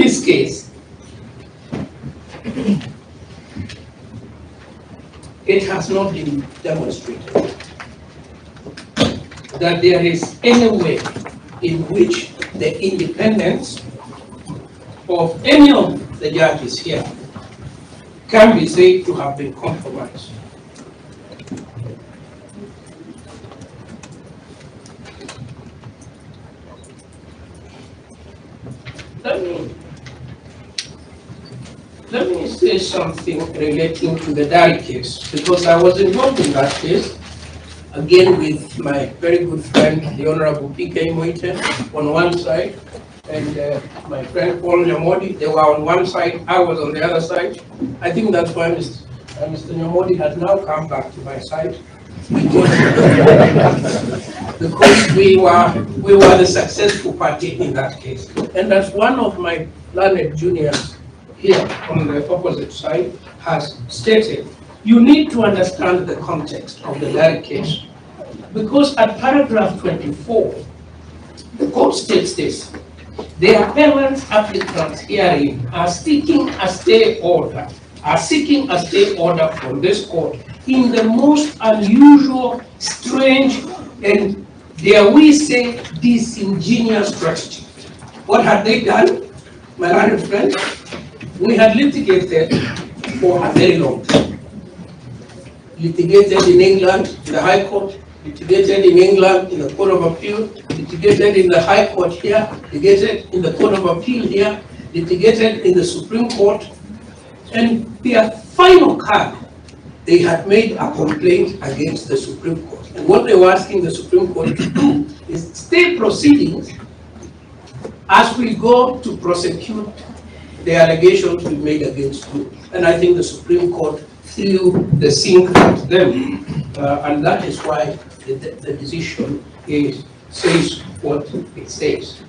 this case, it has not been demonstrated that there is any way in which the independence of any of the judges here can be said to have been compromised. Let me say something relating to the Dari case, because I was involved in that case, again with my very good friend, the Honorable DP Muigai on one side, and my friend Paul Nyamodi. They were on one side, I was on the other side. I think that's why Mr. Nyamodi has now come back to my side, because we were the successful party in that case. And as one of my learned juniors here on the opposite side has stated, you need to understand the context of the Dari case. Because at paragraph 24, the court states this: the appellant's applicants herein are seeking a stay order, from this court in the most unusual, strange, and dare we say disingenuous strategy. What had they done, my learned friend? We had litigated for a very long time. Litigated in England, in the High Court, litigated in England, in the Court of Appeal, litigated in the High Court here, litigated in the Court of Appeal here, litigated in the Supreme Court, and their final card, they had made a complaint against the Supreme Court. And what they were asking the Supreme Court to do is stay proceedings as we go to prosecute the allegations we made against you. And I think the Supreme Court threw the sink at them. And that is why the decision says what it says.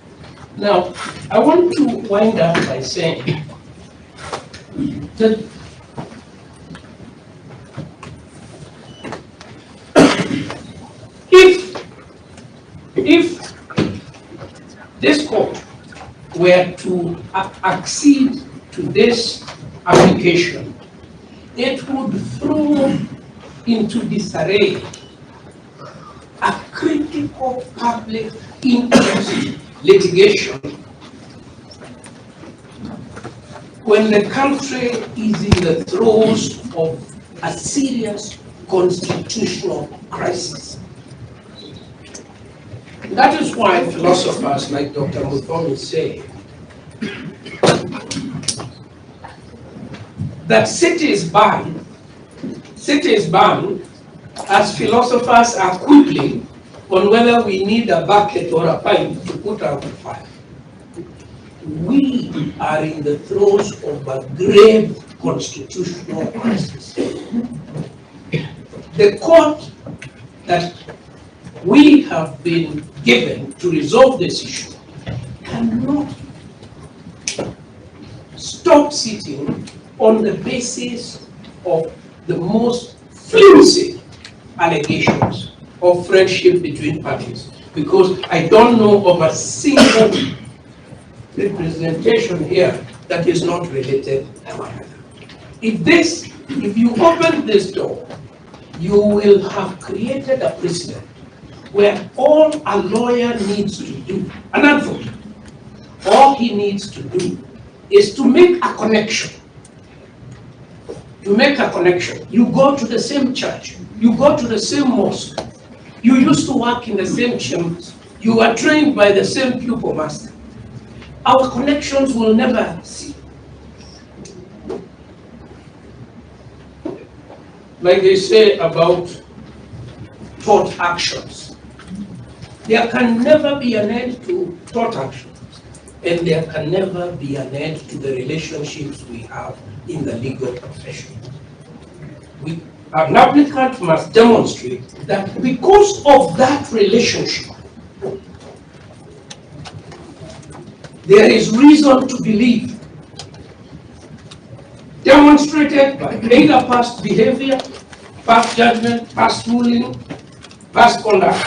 Now, I want to wind up by saying that if this court were to accede to this application, it would throw into disarray a critical public interest litigation when the country is in the throes of a serious constitutional crisis. That is why philosophers like Dr. Muthoni say that cities burn as philosophers are quibbling on whether we need a bucket or a pipe to put out the fire. We are in the throes of a grave constitutional crisis. The court that we have been given to resolve this issue cannot stop sitting on the basis of the most flimsy allegations of friendship between parties, because I don't know of a single representation here that is not related to one another. If you open this door, you will have created a precedent where all a lawyer needs to do, an advocate, all he needs to do is to make a connection. You make a connection. You go to the same church. You go to the same mosque. You used to work in the same chambers. You are trained by the same pupil master. Our connections will never cease. Like they say about thought actions. There can never be an end to thought actions, and there can never be an end to the relationships we have in the legal profession. An applicant must demonstrate that because of that relationship, there is reason to believe, demonstrated by either past behavior, past judgment, past ruling, past conduct,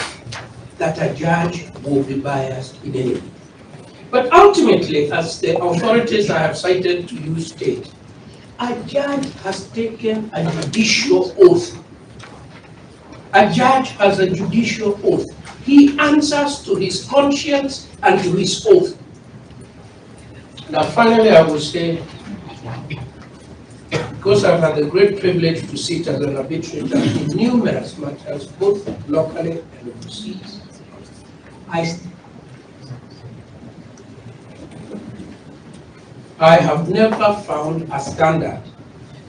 that a judge will be biased in any way. But ultimately, as the authorities I have cited to you state, a judge has taken a judicial oath. A judge has a judicial oath. He answers to his conscience and to his oath. Now, finally, I will say, because I've had the great privilege to sit as an arbitrator in numerous matters, both locally and overseas, I have never found a standard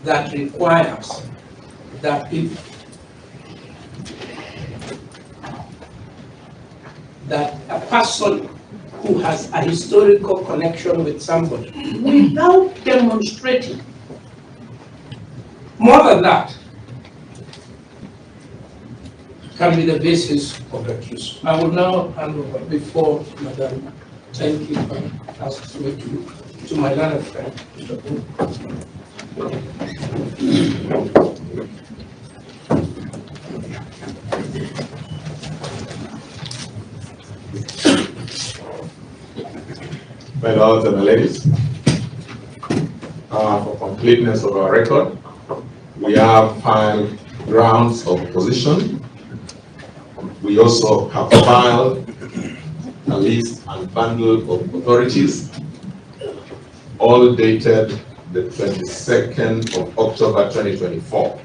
that requires that a person who has a historical connection with somebody, without demonstrating more than that, can be the basis of accusation. I will now hand over before Madam, thank you, asks me to my learned friend. My lords and ladies, for completeness of our record, we have 5 grounds of opposition. We also have filed a list and bundle of authorities, all dated the 22nd of October 2024.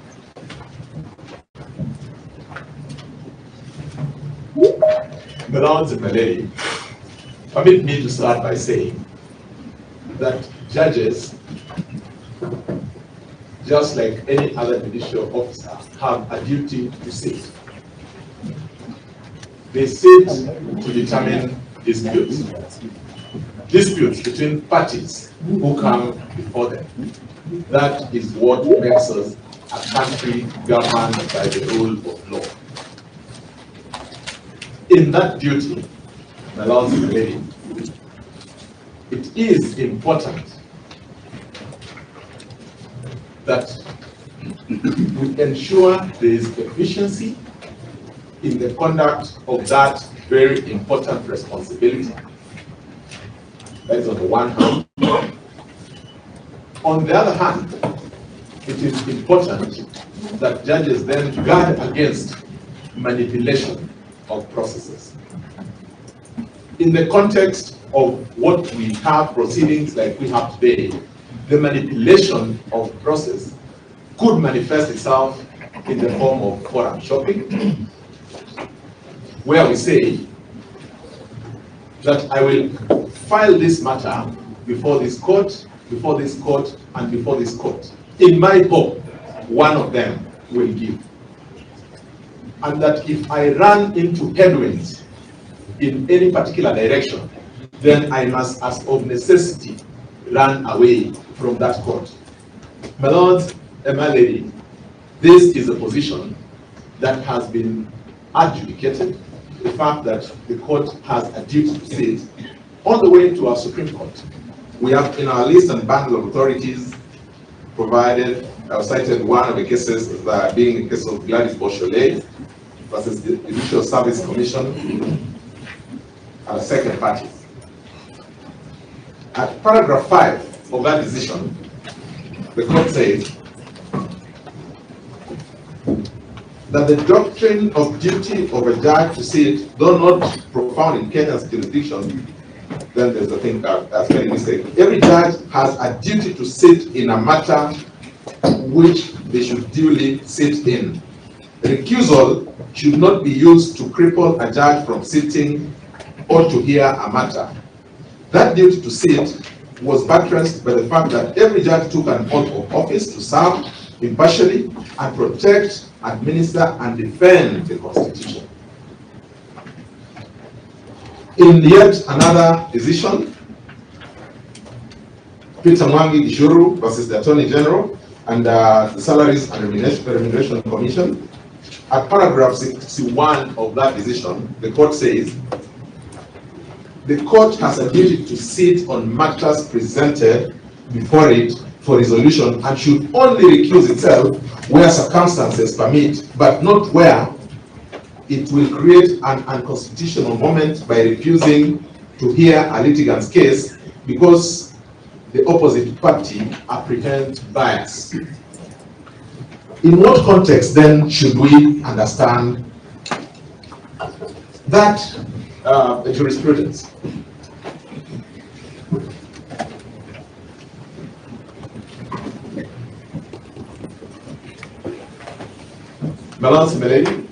My lords and my lady, permit me to start by saying that judges, just like any other judicial officer, have a duty to sit. They sit to determine disputes. Disputes between parties who come before them. That is what makes us a country governed by the rule of law. In that duty, my lords and ladies, it is important that we ensure there is efficiency in the conduct of that very important responsibility. That is on the one hand. On the other hand, it is important that judges then guard against manipulation of processes. In the context of what we have proceedings like we have today, the manipulation of process could manifest itself in the form of forum shopping, where we say that I will file this matter before this court, before this court, and before this court. In my hope, one of them will give. And that if I run into headwinds in any particular direction, then I must, as of necessity, run away from that court. My lords and my lady, this is a position that has been adjudicated. The fact that the court has a duty to sit all the way to our Supreme Court. We have in our list and bundle of authorities provided, I've cited one of the cases, that being the case of Gladys Beausoleil versus the Judicial Service Commission, a second party. At paragraph 5 of that decision, the court says that the doctrine of duty of a judge to sit, though not profound in Kenya's jurisdiction, then there's a thing that's very mistake. Every judge has a duty to sit in a matter which they should duly sit in. Recusal should not be used to cripple a judge from sitting or to hear a matter. That duty to sit was buttressed by the fact that every judge took an oath of office to serve impartially and protect, administer, and defend the Constitution. In yet another decision, Peter Mwangi Gishuru versus the Attorney General and the Salaries and Remuneration Commission, at paragraph 61 of that decision, the court says, the court has a duty to sit on matters presented before it for resolution and should only recuse itself where circumstances permit, but not where it will create an unconstitutional moment by refusing to hear a litigant's case because the opposite party apprehends bias. In what context then should we understand that jurisprudence? Balance, Melody,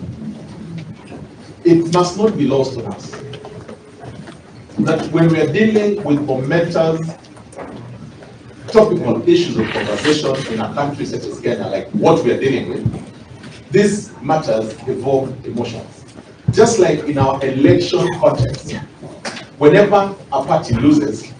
it must not be lost on us that when we are dealing with momentous topical issues of conversation in a country such as Kenya, like what we are dealing with, these matters evoke emotions. Just like in our election context, whenever a party loses,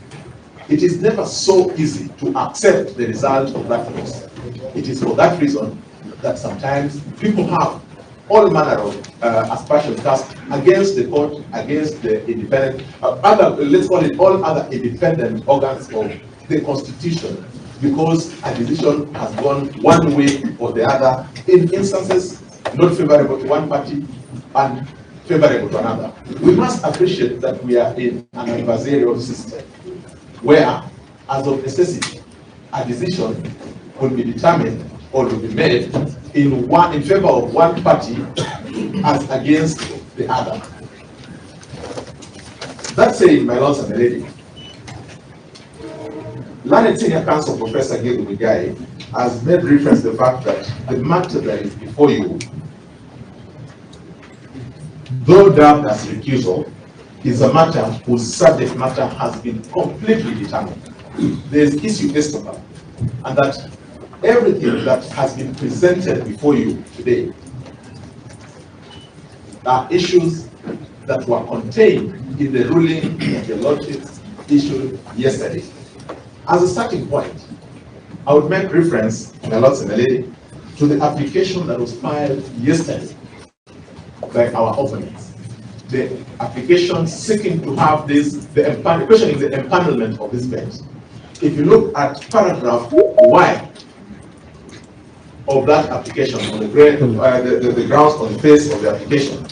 it is never so easy to accept the result of that loss. It is for that reason that sometimes people have all manner of aspersions cast against the court, against the independent, let's call it all other independent organs of the Constitution, because a decision has gone one way or the other, in instances not favorable to one party and favorable to another. We must appreciate that we are in an adversarial system where, as of necessity, a decision will be determined or will be made in favor of one party as against the other. That said, my lords and my ladies, learned senior counsel Professor Githu Muigai has made reference to the fact that the matter that is before you, though dubbed as recusal, is a matter whose subject matter has been completely determined. There is issue estoppel, and that everything that has been presented before you today are issues that were contained in the ruling that the Lordship issued yesterday. As a starting point, I would make reference, my lords and my lady, to the application that was filed yesterday by our opponents. The application seeking to have this, questioning the empanelment of this bench. If you look at paragraph Y of that application, on the grounds on the face of the application,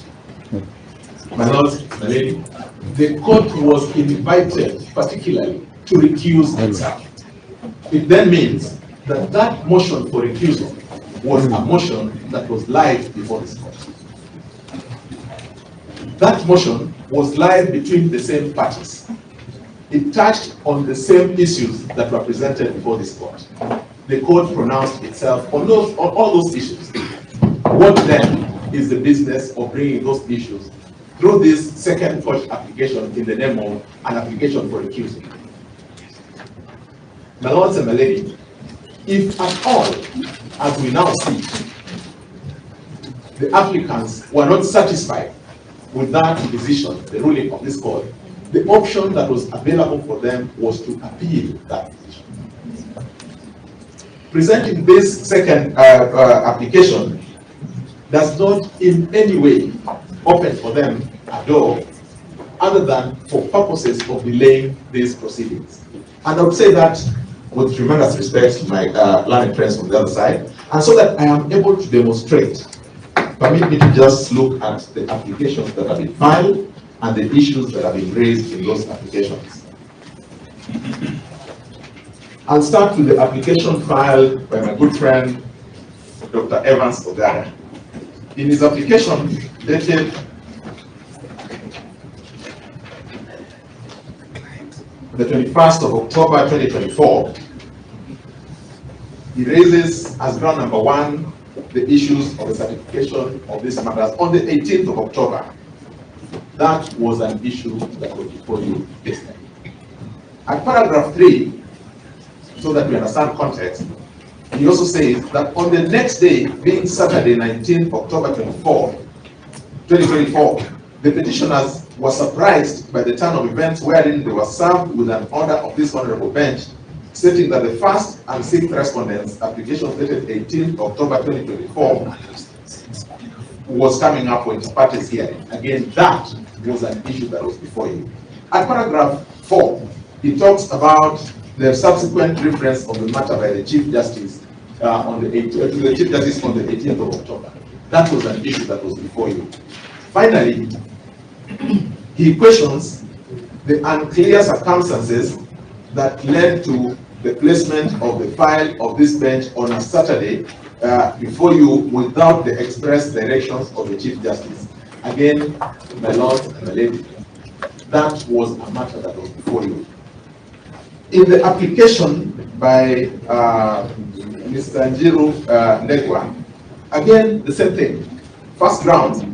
my lords, my lady, the court was invited particularly to recuse itself. It then means that that motion for recusal was a motion that was live before this court. That motion was live between the same parties. It touched on the same issues that were presented before this court. The court pronounced itself on all those issues. What then is the business of bringing those issues through this second court application in the name of an application for recusal? My lords and my ladies, if at all, as we now see, the applicants were not satisfied with that decision, the ruling of this court, the option that was available for them was to appeal that decision. Presenting this second application does not in any way open for them a door other than for purposes of delaying these proceedings. And I would say that with tremendous respect to my learned friends from the other side, and so that I am able to demonstrate, permit me to just look at the applications that have been filed and the issues that have been raised in those applications. I'll start with the application filed by my good friend, Dr. Evans Ogada. In his application dated the 21st of October 2024, he raises as ground number one the issues of the certification of these matters on the 18th of October. That was an issue that was before you yesterday. At paragraph 3, so that we understand context, he also says that on the next day, being Saturday, 19th October 2024, the petitioners were surprised by the turn of events wherein they were served with an order of this honorable bench stating that the first and sixth respondents' application dated 18th October 2024 was coming up for inter-parties hearing. Again, that was an issue that was before you. At paragraph 4, he talks about the subsequent reference of the matter by the Chief Justice on the 18th of October. That was an issue that was before you. Finally, he questions the unclear circumstances that led to the placement of the file of this bench on a Saturday before you without the express directions of the Chief Justice. Again, my lord and my lady, that was a matter that was before you. In the application by Mr. Njiru Ndegwa, again, the same thing. First ground,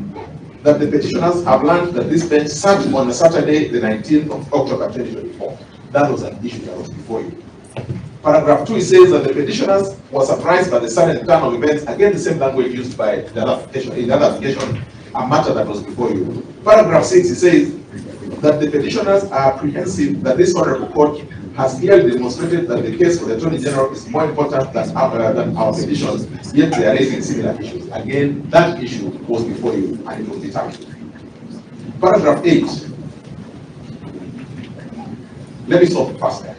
that the petitioners have learned that this bench sat on a Saturday, the 19th of October 2024. That was an issue that was before you. Paragraph 2, it says that the petitioners were surprised by the sudden turn of events. Again, the same language used by the other application, in the other application, a matter that was before you. Paragraph 6, it says that the petitioners are apprehensive that this honorable court has clearly demonstrated that the case for the Attorney General is more important than our petitions, yet they are raising similar issues. Again, that issue was before you and it was determined. Paragraph 8. Let me stop faster.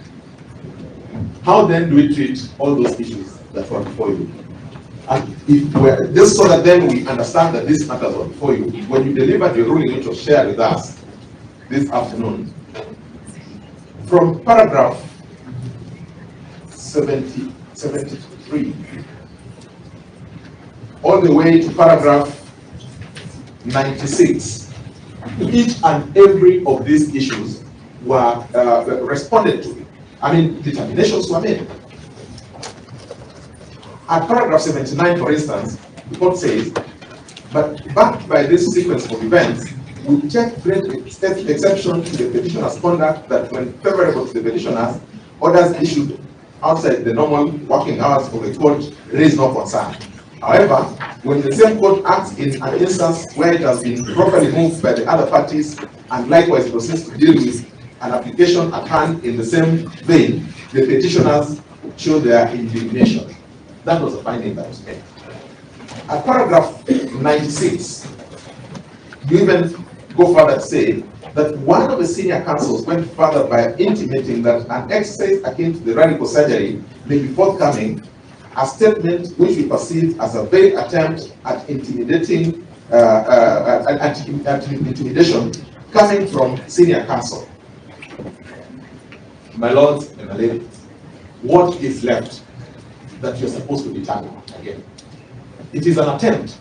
How then do we treat all those issues that were before you? And if we're just so that then we understand that these matters were before you, when you delivered your ruling which was shared with us this afternoon, from paragraph 73 all the way to paragraph 96, each and every of these issues were responded to. I mean, determinations were made. At paragraph 79, for instance, the court says, but backed by this sequence of events, we take great exception to the petitioner's conduct that when favorable to the petitioners, orders issued outside the normal working hours of the court raise no concern. However, when the same court acts in an instance where it has been properly moved by the other parties and likewise proceeds to deal with an application at hand in the same vein, the petitioners show their indignation. That was a finding that was made. At paragraph 96, you even go further to say that one of the senior counsels went further by intimating that an exercise akin to the radical surgery may be forthcoming, a statement which we perceive as a vague attempt at intimidating, intimidation coming from senior counsel. My lords and my ladies, what is left that you're supposed to determine again? It is an attempt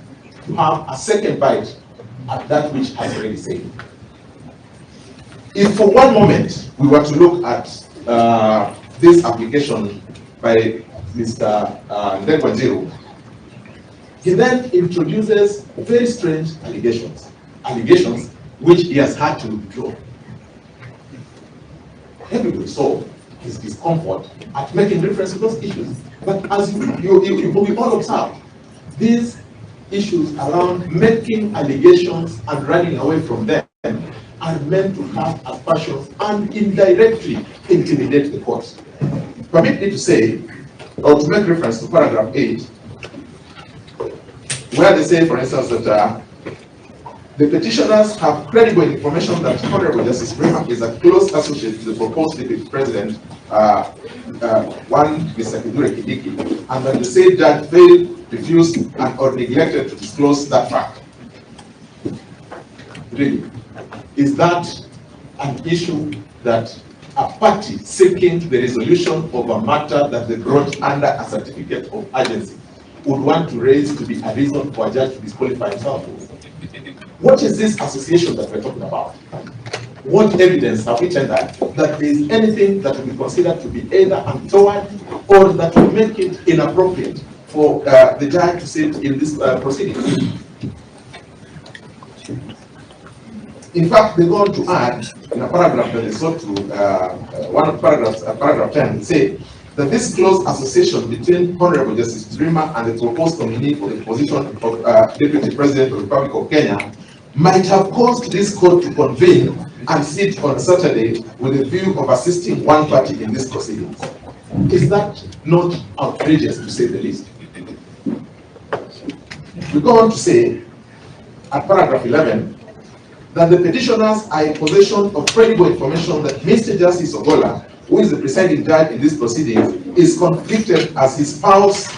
to have a second bite at that which has already said. If for one moment we were to look at this application by Mr. Ndegwa Njiru, he then introduces very strange allegations which he has had to withdraw. Everybody saw his discomfort at making reference to those issues. But as you all observe, these issues around making allegations and running away from them are meant to have aspersions and indirectly intimidate the court. Permit me to say, or to make reference to paragraph 8, where they say, for instance, that the petitioners have credible information that Honorable Justice Bremer is a close associate to the proposed Deputy President, one Mr. Kindiki, and that the said judge failed, refused, or neglected to disclose that fact. Really, is that an issue that a party seeking the resolution of a matter that they brought under a certificate of urgency would want to raise to be a reason for a judge to disqualify himself? What is this association that we're talking about? What evidence have we tendered that there is anything that will be considered to be either untoward or that will make it inappropriate for the judge to sit in this proceeding? In fact, they go on to add in a paragraph that they sought to, one of the paragraphs, paragraph 10, say that this close association between Honorable Justice Bremer and the proposed nominee for the position of Deputy President of the Republic of Kenya might have caused this court to convene and sit on Saturday with a view of assisting one party in this proceedings. Is that not outrageous, to say the least? We go on to say, at paragraph 11, that the petitioners are in possession of credible information that Mr. Justice Ogola, who is the presiding judge in this proceedings, is convicted as his spouse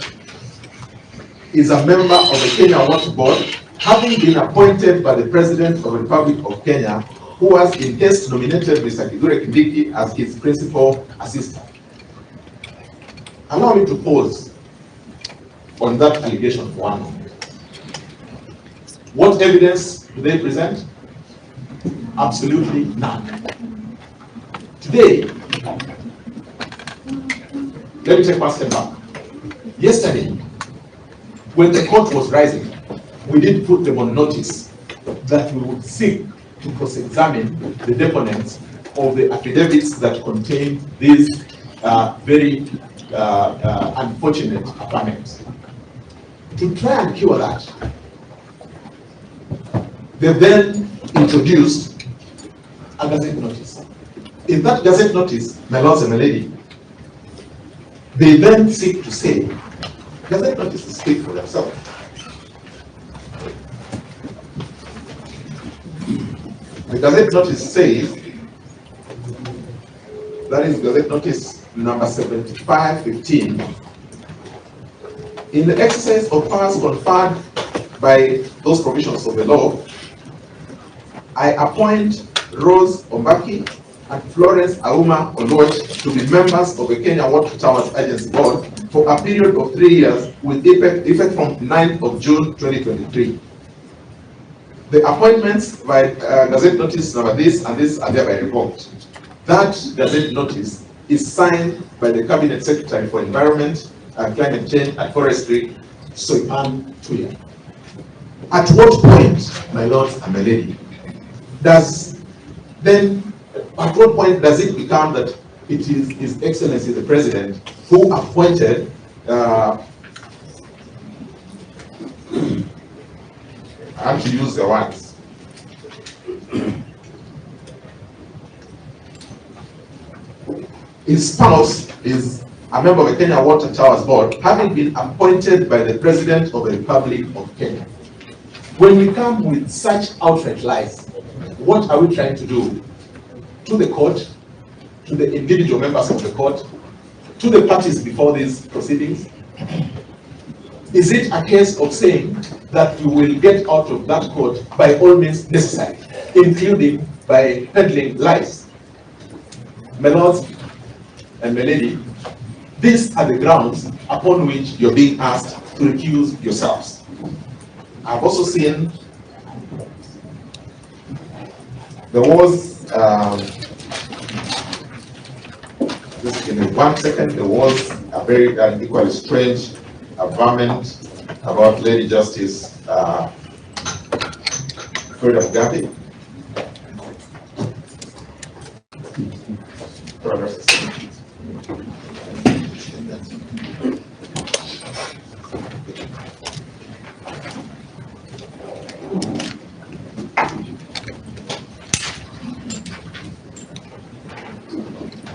is a member of the Kenya Water Board, having been appointed by the President of the Republic of Kenya who has in haste nominated Mr. Kindiki as his principal assistant. Allow me to pause on that allegation for one moment. What evidence do they present? Absolutely none. Today, let me take one step back. Yesterday, when the court was rising, we did put them on notice that we would seek to cross-examine the deponents of the affidavits that contain these very unfortunate affirmatives. To try and cure that, they then introduced a gazette notice. In that gazette notice, my lords and my lady, they then seek to say, gazette notices speak for themselves. The gazette notice says, that is gazette notice number 7515, in the exercise of powers conferred by those provisions of the law, I appoint Rose Ombaki and Florence Auma Oluoch to be members of the Kenya Water Towers Agency Board for a period of 3 years with effect from 9th of June 2023. The appointments by Gazette Notice number this and this are thereby revoked. That Gazette Notice is signed by the Cabinet Secretary for Environment, Climate Change and Forestry, Soipan Tuya. At what point, my lords and my lady, at what point does it become that it is His Excellency the President who appointed I have to use the words. His spouse is a member of the Kenya Water Towers Board, having been appointed by the President of the Republic of Kenya. When we come with such outright lies, what are we trying to do? To the court, to the individual members of the court, to the parties before these proceedings? Is it a case of saying that we will get out of that court by all means necessary, including by peddling lies? My lords and my lady, these are the grounds upon which you're being asked to recuse yourselves. I've also seen there was just give me 1 second, there was a very equally strange averment about Lady Justice Freda Mugabe.